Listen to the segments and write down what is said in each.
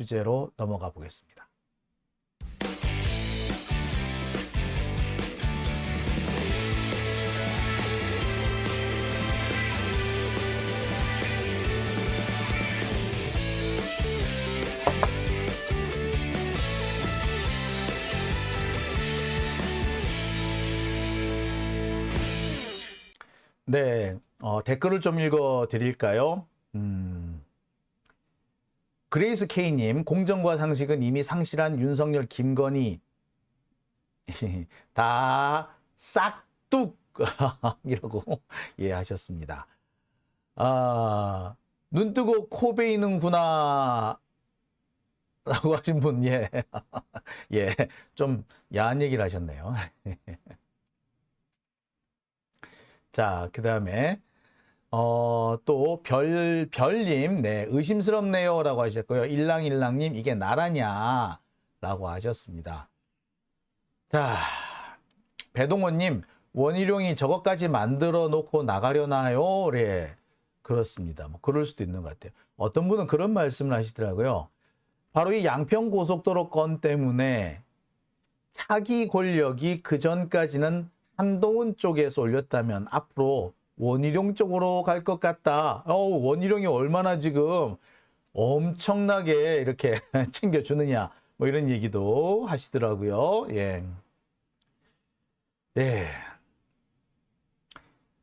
주제로 넘어가 보겠습니다. 네, 댓글을 좀 읽어 드릴까요? 그레이스 K님, 공정과 상식은 이미 상실한 윤석열, 김건희 다 싹둑 이라고 하셨습니다. 눈 뜨고 코 베이는구나 라고 하신 분, 좀 야한 얘기를 하셨네요. 자, 그 다음에 또 별님, 네, 의심스럽네요 라고 하셨고요. 일랑일랑님, 이게 나라냐 라고 하셨습니다. 자, 배동원님, 원희룡이 저것까지 만들어 놓고 나가려나요? 네, 그렇습니다. 뭐 그럴 수도 있는 것 같아요. 어떤 분은 그런 말씀을 하시더라고요. 바로 이 양평 고속도로 건 때문에 차기 권력이 그 전까지는 한동훈 쪽에 쏠렸다면 앞으로 원희룡 쪽으로 갈 것 같다. 원희룡이 얼마나 지금 엄청나게 이렇게 챙겨주느냐. 뭐 이런 얘기도 하시더라고요. 예.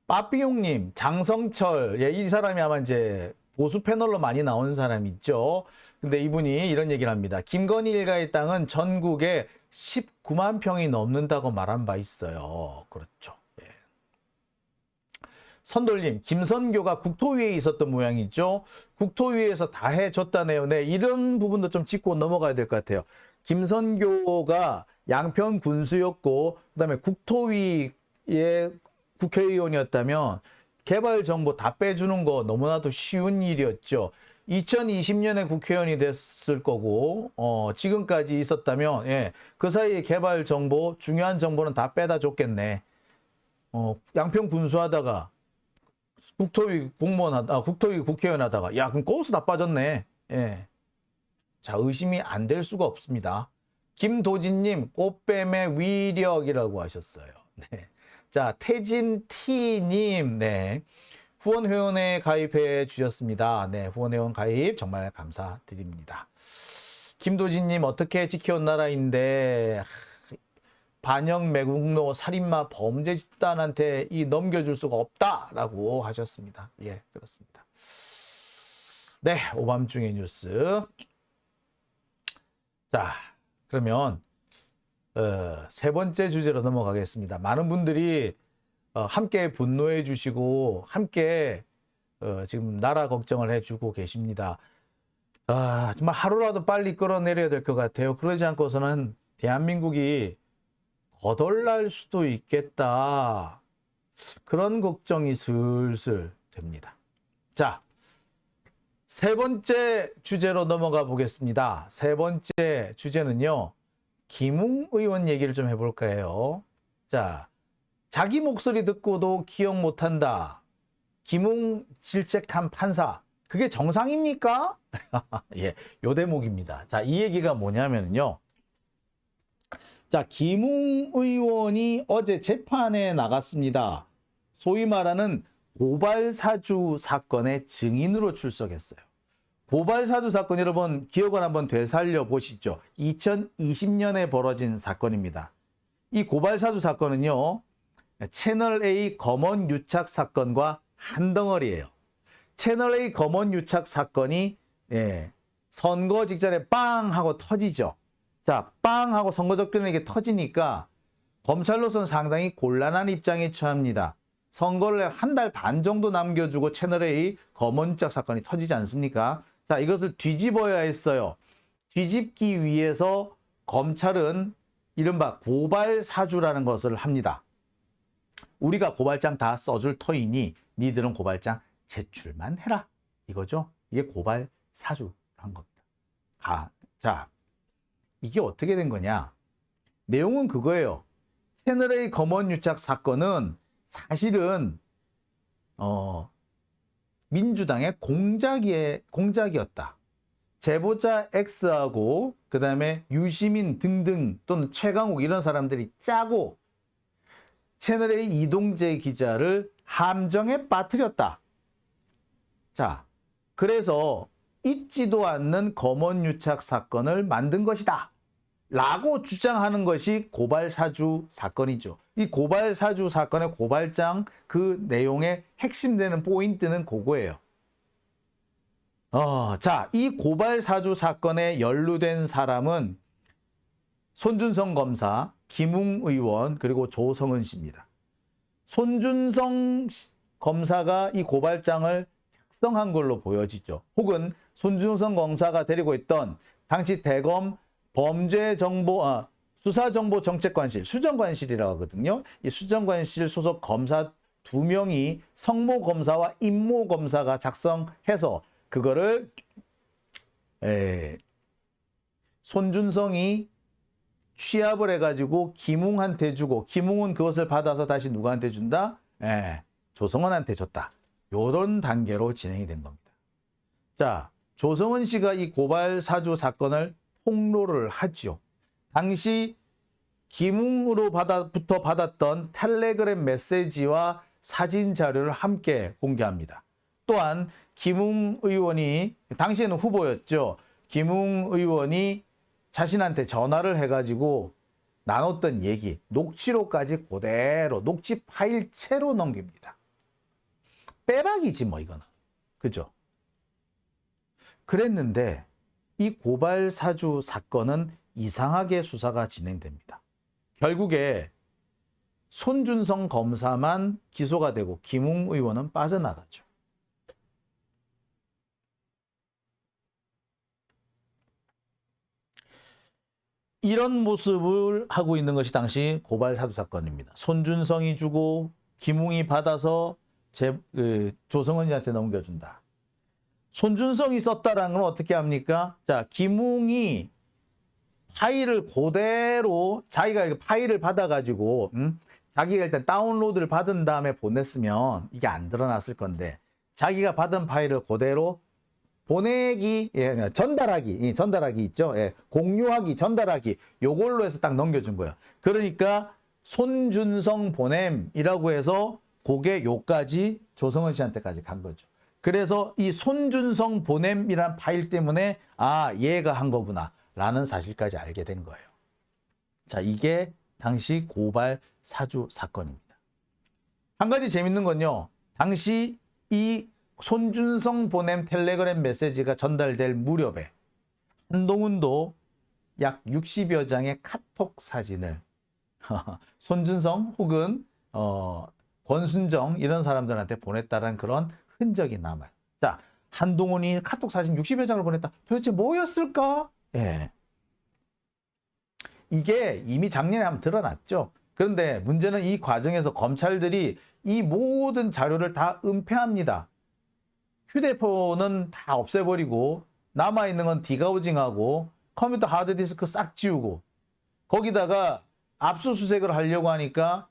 빠삐용님, 장성철. 이 사람이 아마 이제 보수 패널로 많이 나온 사람이 있죠. 근데 이분이 이런 얘기를 합니다. 김건희 일가의 땅은 전국에 19만 평이 넘는다고 말한 바 있어요. 그렇죠. 선돌님, 김선교가 국토위에 있었던 모양이죠. 국토위에서 다 해줬다네요. 네, 이런 부분도 좀 짚고 넘어가야 될 것 같아요. 김선교가 양평 군수였고, 그다음에 국토위의 국회의원이었다면 개발 정보 다 빼주는 거 너무나도 쉬운 일이었죠. 2020년에 국회의원이 됐을 거고, 지금까지 있었다면, 그 사이에 개발 정보, 중요한 정보는 다 빼다 줬겠네. 양평 군수하다가 국토위 국토위 국회의원 하다가, 그럼 거기서 다 빠졌네. 자, 의심이 안 될 수가 없습니다. 김도진님, 꽃뱀의 위력이라고 하셨어요. 네. 자, 태진T님, 네. 후원회원에 가입해 주셨습니다. 네, 후원회원 가입 정말 감사드립니다. 김도진님, 어떻게 지켜온 나라인데, 반영 매국노 살인마 범죄 집단한테 넘겨줄 수가 없다라고 하셨습니다. 예, 그렇습니다. 네, 오밤중의 뉴스. 자, 그러면 세 번째 주제로 넘어가겠습니다. 많은 분들이 함께 분노해 주시고 함께 지금 나라 걱정을 해주고 계십니다. 정말 하루라도 빨리 끌어내려야 될 것 같아요. 그러지 않고서는 대한민국이 거덜날 수도 있겠다. 그런 걱정이 슬슬 됩니다. 자, 세 번째 주제로 넘어가 보겠습니다. 세 번째 주제는요, 김웅 의원 얘기를 좀 해볼까 해요. 자, 자기 목소리 듣고도 기억 못한다. 김웅 질책한 판사. 그게 정상입니까? 요 대목입니다. 자, 이 얘기가 뭐냐면요. 자, 김웅 의원이 어제 재판에 나갔습니다. 소위 말하는 고발사주 사건의 증인으로 출석했어요. 고발사주 사건 여러분 기억을 한번 되살려 보시죠. 2020년에 벌어진 사건입니다. 이 고발사주 사건은요, 채널A 검언 유착 사건과 한 덩어리예요. 채널A 검언 유착 사건이 선거 직전에 빵 하고 터지죠. 자, 빵 하고 선거 접견에 이게 터지니까 검찰로서는 상당히 곤란한 입장에 처합니다. 선거를 한 달 반 정도 남겨주고 채널A 검언 유착 사건이 터지지 않습니까? 자, 이것을 뒤집어야 했어요. 뒤집기 위해서 검찰은 이른바 고발사주라는 것을 합니다. 우리가 고발장 다 써줄 터이니 니들은 고발장 제출만 해라. 이거죠. 이게 고발사주란 겁니다. 자, 이게 어떻게 된 거냐? 내용은 그거예요. 채널A 검언 유착 사건은 사실은 민주당의 공작이었다. 제보자 X하고 그다음에 유시민 등등 또는 최강욱 이런 사람들이 짜고 채널A 이동재 기자를 함정에 빠뜨렸다. 자, 그래서 있지도 않는 검언유착 사건을 만든 것이다. 라고 주장하는 것이 고발사주 사건이죠. 이 고발사주 사건의 고발장 그 내용의 핵심되는 포인트는 그거예요. 자, 이 고발사주 사건에 연루된 사람은 손준성 검사, 김웅 의원, 그리고 조성은 씨입니다. 손준성 검사가 이 고발장을 작성한 걸로 보여지죠. 혹은 손준성 검사가 데리고 있던 당시 대검 수사정보정책관실, 수정관실이라고 하거든요. 이 수정관실 소속 검사 2명이 성모 검사와 임모 검사가 작성해서 그거를 손준성이 취합을 해가지고 김웅한테 주고 김웅은 그것을 받아서 다시 누구한테 준다? 조성은한테 줬다. 이런 단계로 진행이 된 겁니다. 자, 조성은 씨가 이 고발 사주 사건을 폭로를 하죠. 당시 김웅으로부터 받았던 텔레그램 메시지와 사진 자료를 함께 공개합니다. 또한 김웅 의원이 당시에는 후보였죠. 김웅 의원이 자신한테 전화를 해가지고 나눴던 얘기, 녹취록까지 그대로 녹취 파일채로 넘깁니다. 빼박이지 뭐 이거는. 그죠? 그랬는데 이 고발 사주 사건은 이상하게 수사가 진행됩니다. 결국에 손준성 검사만 기소가 되고 김웅 의원은 빠져나가죠. 이런 모습을 하고 있는 것이 당시 고발 사주 사건입니다. 손준성이 주고 김웅이 받아서 조성은이한테 넘겨준다. 손준성이 썼다라는 건 어떻게 합니까? 자, 김웅이 파일을 그대로 자기가 파일을 받아가지고 자기가 일단 다운로드를 받은 다음에 보냈으면 이게 안 드러났을 건데 자기가 받은 파일을 그대로 보내기, 전달하기 있죠. 공유하기, 전달하기 요걸로 해서 딱 넘겨준 거예요. 그러니까 손준성 보냄이라고 해서 그게 요까지 조성은 씨한테까지 간 거죠. 그래서 이 손준성 보냄이란 파일 때문에 얘가 한 거구나 라는 사실까지 알게 된 거예요. 자, 이게 당시 고발 사주 사건입니다. 한 가지 재밌는 건요. 당시 이 손준성 보냄 텔레그램 메시지가 전달될 무렵에 한동훈도 약 60여 장의 카톡 사진을 손준성 혹은 권순정 이런 사람들한테 보냈다는 그런 흔적이 남아요. 자, 한동훈이 카톡 사진 60여 장을 보냈다. 도대체 뭐였을까? 이게 이미 작년에 한번 드러났죠. 그런데 문제는 이 과정에서 검찰들이 이 모든 자료를 다 은폐합니다. 휴대폰은 다 없애버리고 남아있는 건 디가우징하고 컴퓨터 하드디스크 싹 지우고 거기다가 압수수색을 하려고 하니까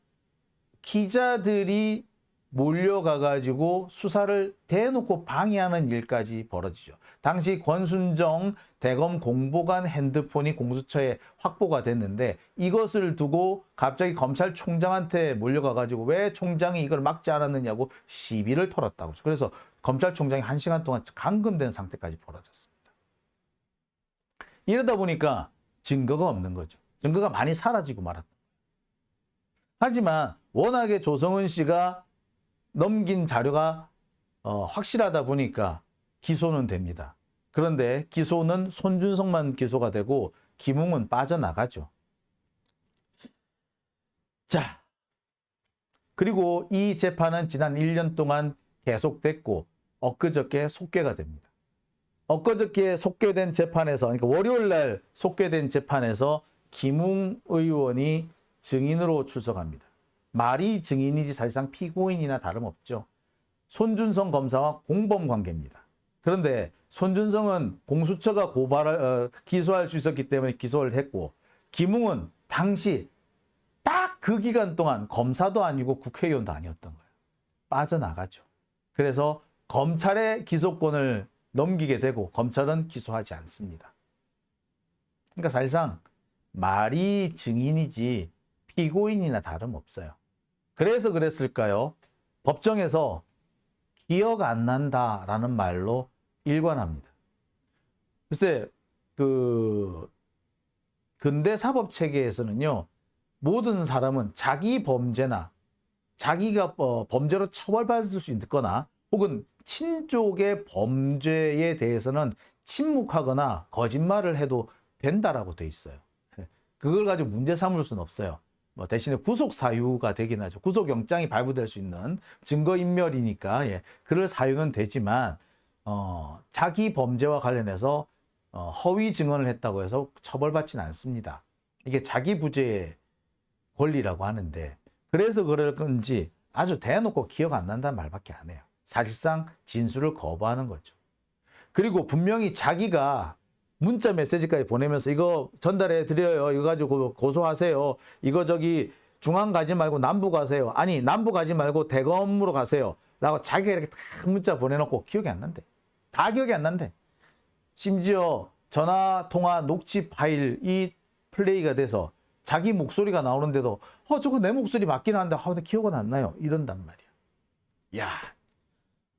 기자들이 몰려가가지고 수사를 대놓고 방해하는 일까지 벌어지죠. 당시 권순정 대검 공보관 핸드폰이 공수처에 확보가 됐는데 이것을 두고 갑자기 검찰총장한테 몰려가가지고 왜 총장이 이걸 막지 않았느냐고 시비를 털었다고. 그래서 검찰총장이 1시간 동안 감금된 상태까지 벌어졌습니다. 이러다 보니까 증거가 없는 거죠. 증거가 많이 사라지고 말았다. 하지만 워낙에 조성은 씨가 넘긴 자료가 확실하다 보니까 기소는 됩니다. 그런데 기소는 손준성만 기소가 되고 김웅은 빠져나가죠. 자, 그리고 이 재판은 지난 1년 동안 계속됐고 엊그저께 속개가 됩니다. 엊그저께 속개된 재판에서, 그러니까 월요일 날 속개된 재판에서 김웅 의원이 증인으로 출석합니다. 말이 증인이지 사실상 피고인이나 다름없죠. 손준성 검사와 공범 관계입니다. 그런데 손준성은 공수처가 기소할 수 있었기 때문에 기소를 했고 김웅은 당시 딱 그 기간 동안 검사도 아니고 국회의원도 아니었던 거예요. 빠져나가죠. 그래서 검찰의 기소권을 넘기게 되고 검찰은 기소하지 않습니다. 그러니까 사실상 말이 증인이지 피고인이나 다름없어요. 그래서 그랬을까요? 법정에서 기억 안 난다라는 말로 일관합니다. 글쎄, 근대 사법 체계에서는요, 모든 사람은 자기 범죄나 자기가 범죄로 처벌받을 수 있거나 혹은 친족의 범죄에 대해서는 침묵하거나 거짓말을 해도 된다라고 돼 있어요. 그걸 가지고 문제 삼을 수는 없어요. 뭐 대신에 구속 사유가 되긴 하죠. 구속 영장이 발부될 수 있는 증거 인멸이니까 그럴 사유는 되지만 자기 범죄와 관련해서 허위 증언을 했다고 해서 처벌받지는 않습니다. 이게 자기 부재의 권리라고 하는데 그래서 그럴 건지 아주 대놓고 기억 안 난다는 말밖에 안 해요. 사실상 진술을 거부하는 거죠. 그리고 분명히 자기가 문자 메시지까지 보내면서 이거 전달해 드려요. 이거 가지고 고소하세요. 이거 저기 중앙 가지 말고 남부 가세요. 아니 남부 가지 말고 대검으로 가세요. 라고 자기가 이렇게 다 문자 보내놓고 기억이 안 난대. 다 기억이 안 난대. 심지어 전화 통화 녹취 파일이 플레이가 돼서 자기 목소리가 나오는데도 저거 내 목소리 맞긴 한데 근데 기억은 안 나요. 이런단 말이야. 야,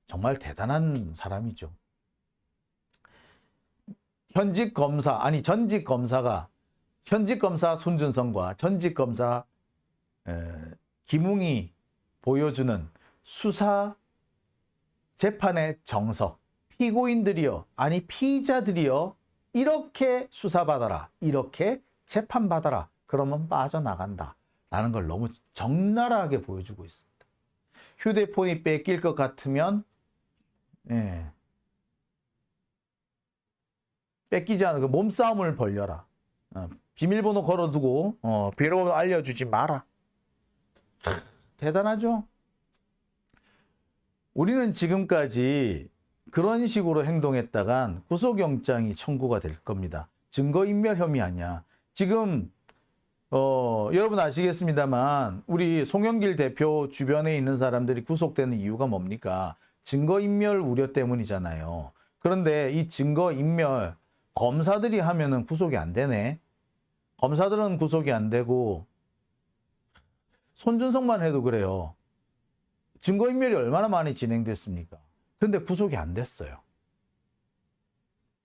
정말 대단한 사람이죠. 전직 검사 손준성과 전직 검사 김웅이 보여주는 수사 재판의 정석, 피고인들이요, 아니 피의자들이요, 이렇게 수사받아라, 이렇게 재판받아라, 그러면 빠져나간다 라는 걸 너무 적나라하게 보여주고 있습니다. 휴대폰이 뺏길 것 같으면 뺏기지 않은 그 몸싸움을 벌려라. 비밀번호 걸어두고 비밀번호 알려주지 마라. 대단하죠? 우리는 지금까지 그런 식으로 행동했다간 구속영장이 청구가 될 겁니다. 증거인멸 혐의 아니야. 지금 여러분 아시겠습니다만 우리 송영길 대표 주변에 있는 사람들이 구속되는 이유가 뭡니까? 증거인멸 우려 때문이잖아요. 그런데 이 증거인멸 검사들이 하면은 구속이 안 되네. 검사들은 구속이 안 되고 손준성만 해도 그래요. 증거인멸이 얼마나 많이 진행됐습니까? 그런데 구속이 안 됐어요.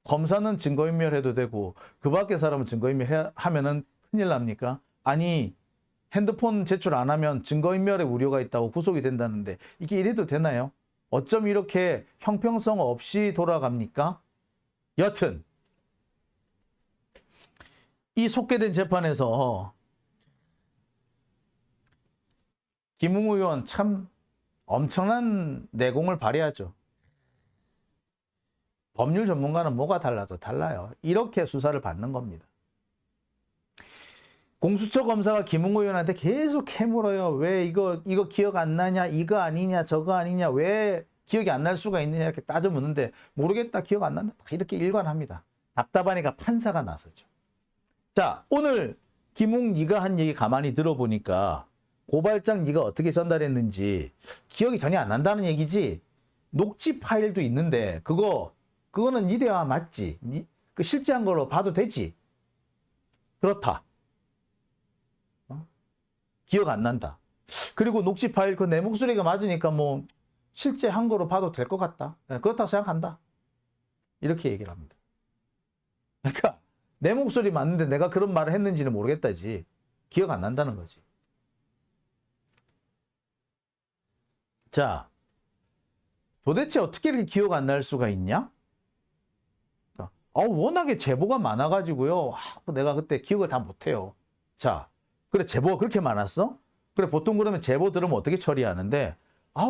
검사는 증거인멸해도 되고 그 밖에 사람은 증거인멸 하면은 큰일 납니까? 아니 핸드폰 제출 안 하면 증거인멸의 우려가 있다고 구속이 된다는데 이게 이래도 되나요? 어쩜 이렇게 형평성 없이 돌아갑니까? 여튼 이 속개된 재판에서 김웅 의원 참 엄청난 내공을 발휘하죠. 법률 전문가는 뭐가 달라도 달라요. 이렇게 수사를 받는 겁니다. 공수처 검사가 김웅 의원한테 계속 캐물어요. 왜 이거 기억 안 나냐? 이거 아니냐? 저거 아니냐? 왜 기억이 안 날 수가 있느냐? 이렇게 따져 묻는데 모르겠다. 기억 안 난다. 이렇게 일관합니다. 답답하니까 판사가 나서죠. 자, 오늘 김웅 네가 한 얘기 가만히 들어보니까 고발장 네가 어떻게 전달했는지 기억이 전혀 안 난다는 얘기지. 녹취 파일도 있는데 그거는 네 대화 맞지? 그 실제한 걸로 봐도 되지? 그렇다. 기억 안 난다. 그리고 녹취 파일 그 내 목소리가 맞으니까 뭐 실제 한 거로 봐도 될 것 같다. 그렇다고 생각한다. 이렇게 얘기를 합니다. 그러니까 내 목소리 맞는데 내가 그런 말을 했는지는 모르겠다지. 기억 안 난다는 거지. 자, 도대체 어떻게 이렇게 기억 안 날 수가 있냐? 워낙에 제보가 많아가지고요. 내가 그때 기억을 다 못해요. 자, 그래 제보가 그렇게 많았어? 그래 보통 그러면 제보 들으면 어떻게 처리하는데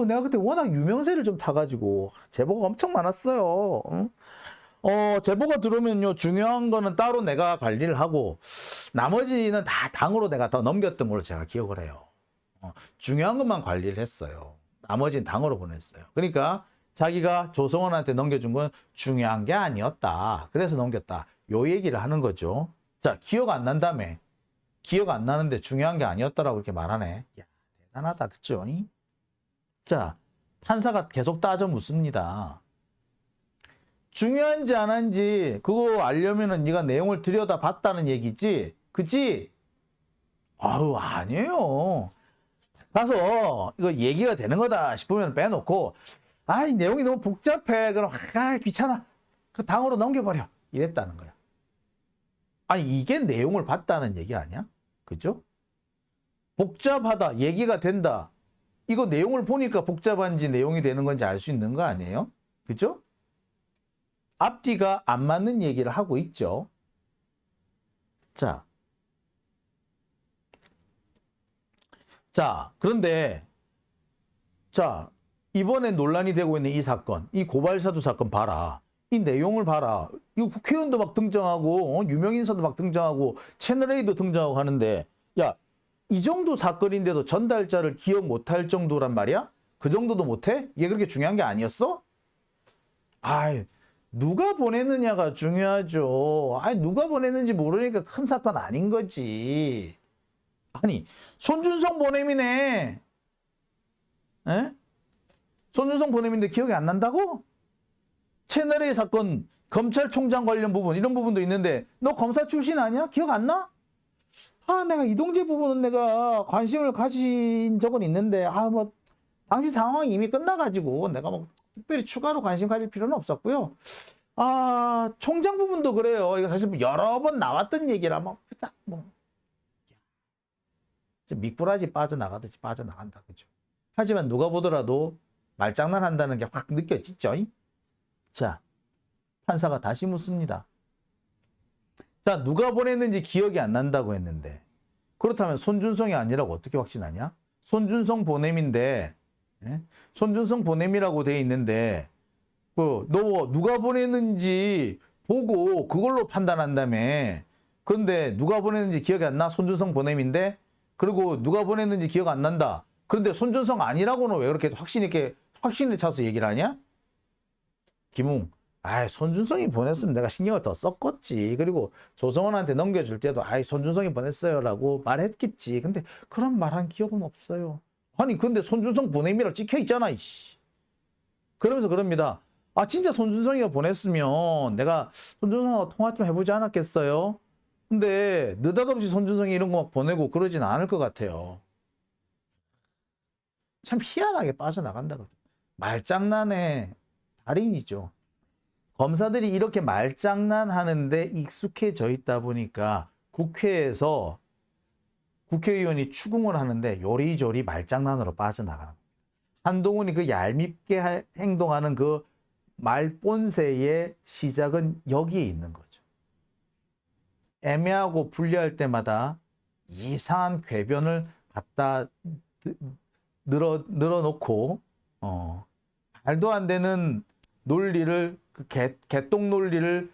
내가 그때 워낙 유명세를 좀 타가지고 제보가 엄청 많았어요. 응? 제보가 들어오면요 중요한 거는 따로 내가 관리를 하고 나머지는 다 당으로 내가 더 넘겼던 걸로 제가 기억을 해요. 중요한 것만 관리를 했어요. 나머지는 당으로 보냈어요. 그러니까 자기가 조성원한테 넘겨준 건 중요한 게 아니었다. 그래서 넘겼다. 요 얘기를 하는 거죠. 자, 기억 안 난다며. 기억 안 나는데 중요한 게 아니었다라고 이렇게 말하네. 야, 대단하다. 그쵸? 자, 판사가 계속 따져 묻습니다. 중요한지 안 한지 그거 알려면은 네가 내용을 들여다봤다는 얘기지. 그치? 아유, 아니에요. 가서 이거 얘기가 되는 거다 싶으면 빼놓고, 아, 이 내용이 너무 복잡해. 그럼, 아, 귀찮아. 그 당으로 넘겨버려. 이랬다는 거야. 아니, 이게 내용을 봤다는 얘기 아니야? 그죠? 복잡하다. 얘기가 된다. 이거 내용을 보니까 복잡한지 내용이 되는 건지 알 수 있는 거 아니에요? 그죠? 앞뒤가 안 맞는 얘기를 하고 있죠. 자, 그런데, 자, 이번에 논란이 되고 있는 이 사건, 이 고발사주 사건 봐라. 이 내용을 봐라. 이거 국회의원도 막 등장하고, 유명인사도 막 등장하고, 채널A도 등장하고 하는데, 야, 이 정도 사건인데도 전달자를 기억 못할 정도란 말이야? 그 정도도 못해? 이게 그렇게 중요한 게 아니었어? 아이, 누가 보냈느냐가 중요하죠. 아니, 누가 보냈는지 모르니까 큰 사건 아닌 거지. 아니, 손준성 보냄이네. 에? 손준성 보냄인데 기억이 안 난다고? 채널A 사건, 검찰총장 관련 부분, 이런 부분도 있는데, 너 검사 출신 아니야? 기억 안 나? 아, 내가 이동재 부분은 내가 관심을 가진 적은 있는데, 아, 뭐, 당시 상황이 이미 끝나가지고, 내가 뭐, 특별히 추가로 관심 가질 필요는 없었고요. 아, 총장 부분도 그래요. 이거 사실 여러 번 나왔던 얘기라, 뭐, 미꾸라지 빠져나가듯이 빠져나간다. 그죠? 하지만 누가 보더라도 말장난 한다는 게 확 느껴지죠? 자, 판사가 다시 묻습니다. 자, 누가 보냈는지 기억이 안 난다고 했는데, 그렇다면 손준성이 아니라고 어떻게 확신하냐? 손준성 보냄인데, 손준성 보냄이라고 돼 있는데, 너 누가 보냈는지 보고 그걸로 판단한다며. 그런데 누가 보냈는지 기억이 안 나? 손준성 보냄인데, 그리고 누가 보냈는지 기억 안 난다. 그런데 손준성 아니라고는 왜 그렇게 확신을 차서 얘기를 하냐? 김웅, 손준성이 보냈으면 내가 신경을 더 썼겠지. 그리고 조성원한테 넘겨줄 때도, 손준성이 보냈어요라고 말했겠지. 근데 그런 말한 기억은 없어요. 아니, 근데 손준성 보냄이라고 찍혀 있잖아, 이씨. 그러면서 그럽니다. 아, 진짜 손준성이가 보냈으면 내가 손준성하고 통화 좀 해보지 않았겠어요? 근데 느닷없이 손준성이 이런 거 막 보내고 그러진 않을 것 같아요. 참 희한하게 빠져나간다고. 말장난의 달인이죠. 검사들이 이렇게 말장난하는데 익숙해져 있다 보니까 국회에서 국회의원이 추궁을 하는데 요리조리 말장난으로 빠져나가는 겁니다. 한동훈이 그 얄밉게 행동하는 그 말본세의 시작은 여기에 있는 거죠. 애매하고 불리할 때마다 이상한 궤변을 갖다 늘어놓고 말도 안 되는 논리를, 그 개똥 논리를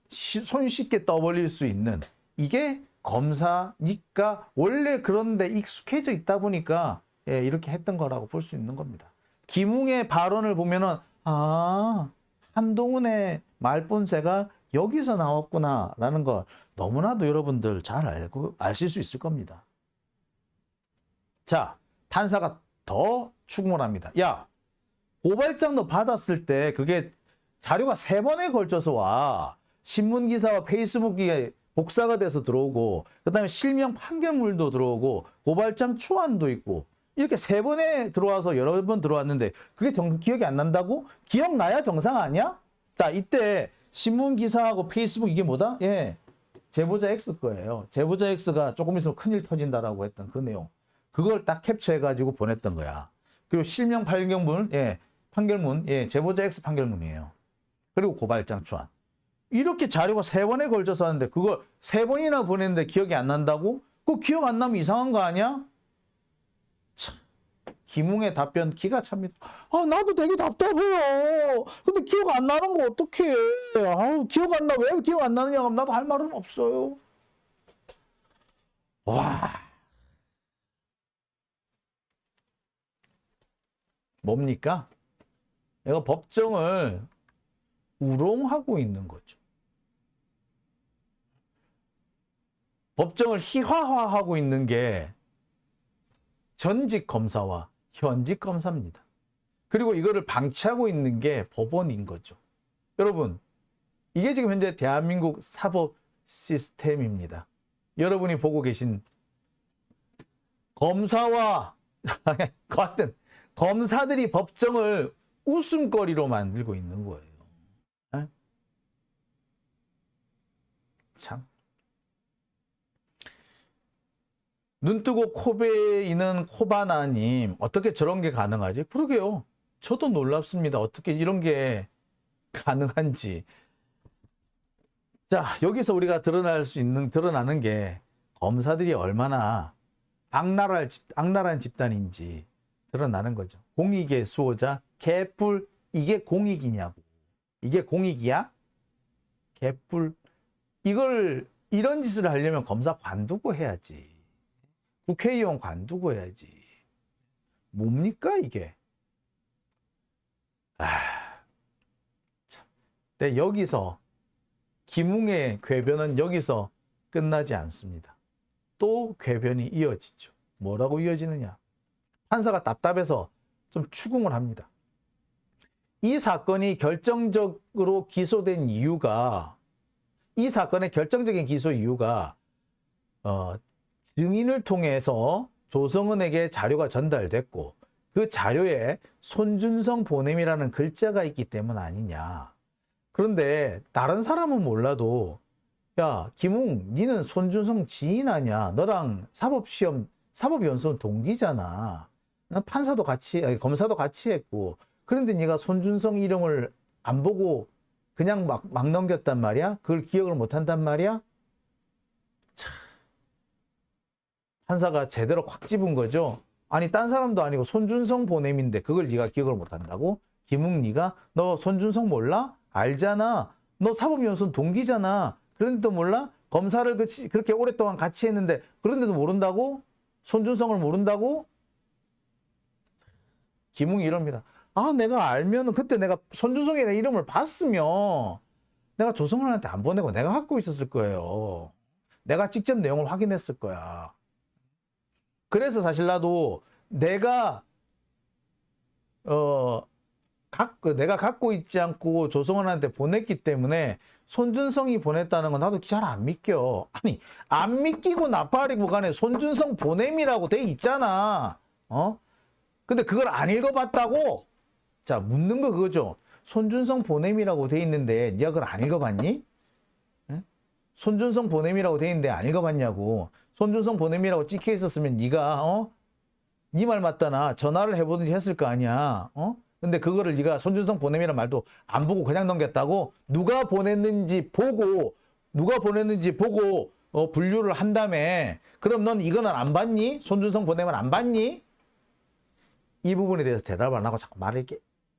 손쉽게 떠벌릴 수 있는, 이게 검사니까 원래 그런데 익숙해져 있다 보니까 이렇게 했던 거라고 볼 수 있는 겁니다. 김웅의 발언을 보면은, 아, 한동훈의 말본세가 여기서 나왔구나라는 걸 너무나도 여러분들 잘 알고 아실 수 있을 겁니다. 자, 판사가 더 추궁을 합니다. 야, 고발장도 받았을 때 그게 자료가 3번에 걸쳐서 와. 신문기사와 페이스북에 복사가 돼서 들어오고, 그 다음에 실명 판결물도 들어오고, 고발장 초안도 있고, 이렇게 3번에 들어와서 여러 번 들어왔는데 그게 기억이 안 난다고? 기억나야 정상 아니야? 자, 이때 신문기사하고 페이스북 이게 뭐다? 제보자 X 거예요. 제보자 X가 조금 있으면 큰일 터진다라고 했던 그 내용. 그걸 딱 캡처해가지고 보냈던 거야. 그리고 실명 판결문, 판결문, 제보자 X 판결문이에요. 그리고 고발장 초안. 이렇게 자료가 3번에 걸쳐서 하는데 그걸 3번이나 보냈는데 기억이 안 난다고? 그거 기억 안 나면 이상한 거 아니야? 참, 김웅의 답변 기가 찹니다. 아, 나도 되게 답답해요. 근데 기억 안 나는 거 어떡해. 아, 기억 안 나. 왜 기억 안 나느냐 하면 나도 할 말은 없어요. 와. 뭡니까? 내가 법정을 우롱하고 있는 거죠. 법정을 희화화하고 있는 게 전직 검사와 현직 검사입니다. 그리고 이거를 방치하고 있는 게 법원인 거죠. 여러분, 이게 지금 현재 대한민국 사법 시스템입니다. 여러분이 보고 계신 검사와 같은 검사들이 법정을 웃음거리로 만들고 있는 거예요. 에? 참. 눈 뜨고 코 베이는 코바나님, 어떻게 저런 게 가능하지? 그러게요. 저도 놀랍습니다. 어떻게 이런 게 가능한지. 자, 여기서 우리가 드러나는 게 검사들이 얼마나 악랄한 집단인지 드러나는 거죠. 공익의 수호자, 개뿔, 이게 공익이냐고. 이게 공익이야? 개뿔. 이런 짓을 하려면 검사 관두고 해야지. 국회의원 관두고 해야지. 뭡니까, 이게? 참. 근데 여기서 김웅의 궤변은 여기서 끝나지 않습니다. 또 궤변이 이어지죠. 뭐라고 이어지느냐? 판사가 답답해서 좀 추궁을 합니다. 이 사건이 결정적으로 기소된 이유가, 이 사건의 결정적인 기소 이유가 증인을 통해서 조성은에게 자료가 전달됐고 그 자료에 손준성 보냄이라는 글자가 있기 때문 아니냐. 그런데 다른 사람은 몰라도 야, 김웅, 니는 손준성 지인 아니야? 너랑 사법연수원 동기잖아. 판사도 같이, 검사도 같이 했고. 그런데 네가 손준성 이름을 안 보고 그냥 막 넘겼단 말이야? 그걸 기억을 못 한단 말이야? 참. 판사가 제대로 확 집은 거죠. 아니, 딴 사람도 아니고 손준성 보냄인데 그걸 네가 기억을 못 한다고? 김웅, 네가 너 손준성 몰라? 알잖아. 너 사법연수원 동기잖아. 그런데도 몰라? 검사를 그렇게 오랫동안 같이 했는데 그런데도 모른다고? 손준성을 모른다고? 김웅이 이럽니다. 아, 내가 알면은 그때 내가 손준성이라는 이름을 봤으면 내가 조성은한테 안 보내고 내가 갖고 있었을 거예요. 내가 직접 내용을 확인했을 거야. 그래서 사실 나도 내가 갖고 있지 않고 조성은한테 보냈기 때문에 손준성이 보냈다는 건 나도 잘 안 믿겨. 아니, 안 믿기고 나팔이고 간에 손준성 보냄이라고 돼 있잖아. 근데 그걸 안 읽어봤다고? 자, 묻는 거 그거죠. 손준성 보냄이라고 돼 있는데 네가 그걸 안 읽어봤니? 에? 손준성 보냄이라고 돼 있는데 안 읽어봤냐고. 손준성 보냄이라고 찍혀 있었으면 네가 네 말 맞다나 전화를 해보든지 했을 거 아니야. 근데 그거를 네가 손준성 보냄이란 말도 안 보고 그냥 넘겼다고? 누가 보냈는지 보고 분류를 한 다음에 그럼 넌 이거는 안 봤니? 손준성 보냄은 안 봤니? 이 부분에 대해서 대답을 안 하고 자꾸 말을 이렇게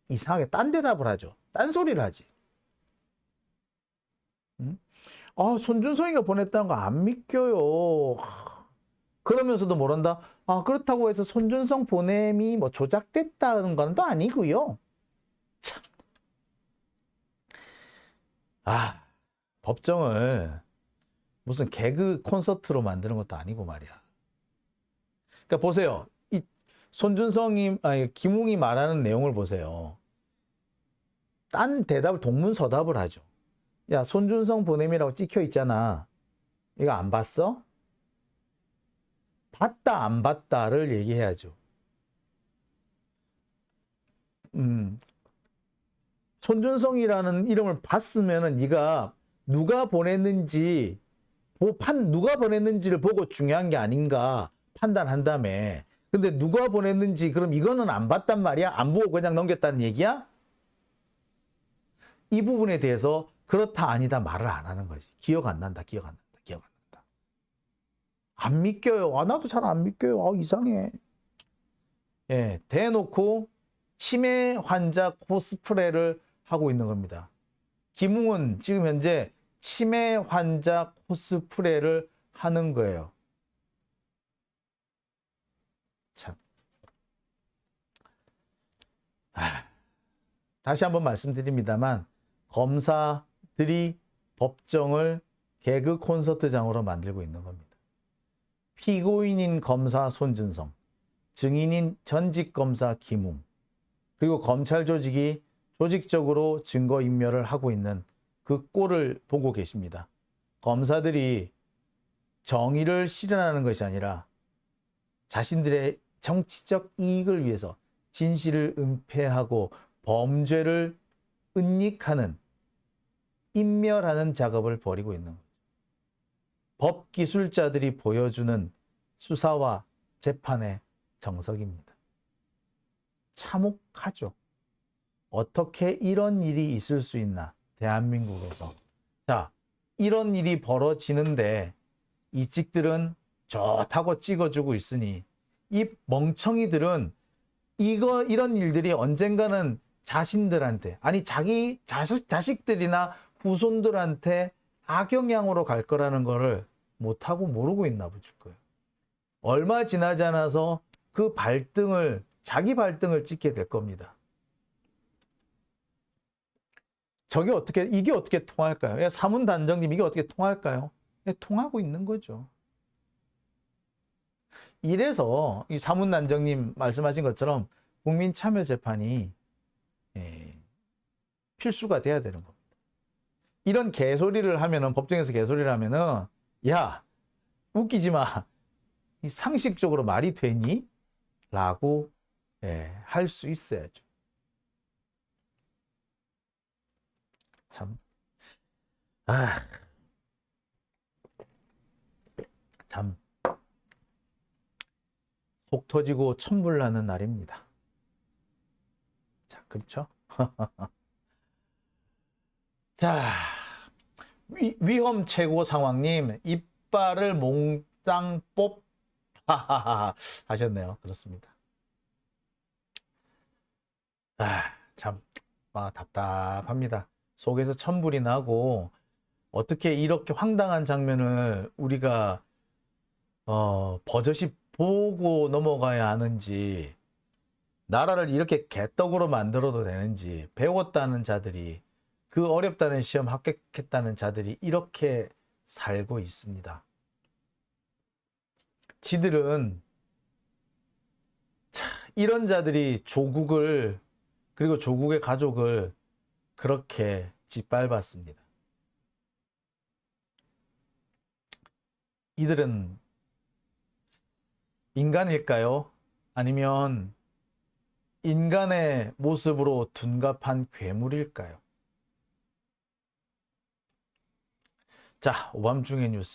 이상하게 딴 대답을 하죠. 딴 소리를 하지. 손준성이가 보냈다는 거 안 믿겨요. 그러면서도 모른다. 그렇다고 해서 손준성 보냄이 뭐 조작됐다는 건 또 아니고요. 참. 법정을 무슨 개그 콘서트로 만드는 것도 아니고 말이야. 그러니까 보세요. 이 김웅이 말하는 내용을 보세요. 딴 대답을 동문서답을 하죠. 야, 손준성 보냄이라고 찍혀 있잖아. 이거 안 봤어? 봤다 안 봤다를 얘기해야죠. 손준성이라는 이름을 봤으면은 네가 누가 보냈는지를 보고 중요한 게 아닌가 판단한 다음에. 근데 누가 보냈는지 그럼 이거는 안 봤단 말이야? 안 보고 그냥 넘겼다는 얘기야? 이 부분에 대해서 그렇다 아니다 말을 안 하는 거지. 기억 안 난다. 안 믿겨요. 나도 잘 안 믿겨요. 이상해. 예, 대놓고 치매 환자 코스프레를 하고 있는 겁니다. 김웅은 지금 현재 치매 환자 코스프레를 하는 거예요. 참. 다시 한번 말씀드립니다만 검사들이 법정을 개그 콘서트장으로 만들고 있는 겁니다. 피고인인 검사 손준성, 증인인 전직 검사 김웅, 그리고 검찰 조직이 조직적으로 증거인멸을 하고 있는 그 꼴을 보고 계십니다. 검사들이 정의를 실현하는 것이 아니라 자신들의 정치적 이익을 위해서 진실을 은폐하고 범죄를 은닉하는, 인멸하는 작업을 벌이고 있는 거죠. 법기술자들이 보여주는 수사와 재판의 정석입니다. 참혹하죠. 어떻게 이런 일이 있을 수 있나, 대한민국에서. 자, 이런 일이 벌어지는데 이 찍들은 좋다고 찍어주고 있으니 이 멍청이들은 이런 일들이 언젠가는 자신들한테, 아니 자기 자식들이나 후손들한테 악영향으로 갈 거라는 거를 못하고 모르고 있나 보실 거예요. 얼마 지나지 않아서 그 발등을, 자기 발등을 찍게 될 겁니다. 이게 어떻게 통할까요? 사문단장님, 이게 어떻게 통할까요? 통하고 있는 거죠. 이래서 이 사문단장님 말씀하신 것처럼 국민참여재판이 필수가 돼야 되는 겁니다. 이런 개소리를 하면은, 법정에서 개소리를 하면은, 야, 웃기지 마. 상식적으로 말이 되니? 라고 할 수 있어야죠. 참, 참, 속 터지고 천불 나는 날입니다. 자, 그렇죠? 자, 위험 최고 상황님, 이빨을 몽땅 뽑 하셨네요. 그렇습니다. 참 답답합니다. 속에서 천불이 나고, 어떻게 이렇게 황당한 장면을 우리가 버젓이 보고 넘어가야 하는지, 나라를 이렇게 개떡으로 만들어도 되는지, 배웠다는 자들이, 그 어렵다는 시험 합격했다는 자들이 이렇게 살고 있습니다. 지들은, 이런 자들이 조국을, 그리고 조국의 가족을 그렇게 짓밟았습니다. 이들은 인간일까요? 아니면 인간의 모습으로 둔갑한 괴물일까요? 자, 오밤중의 뉴스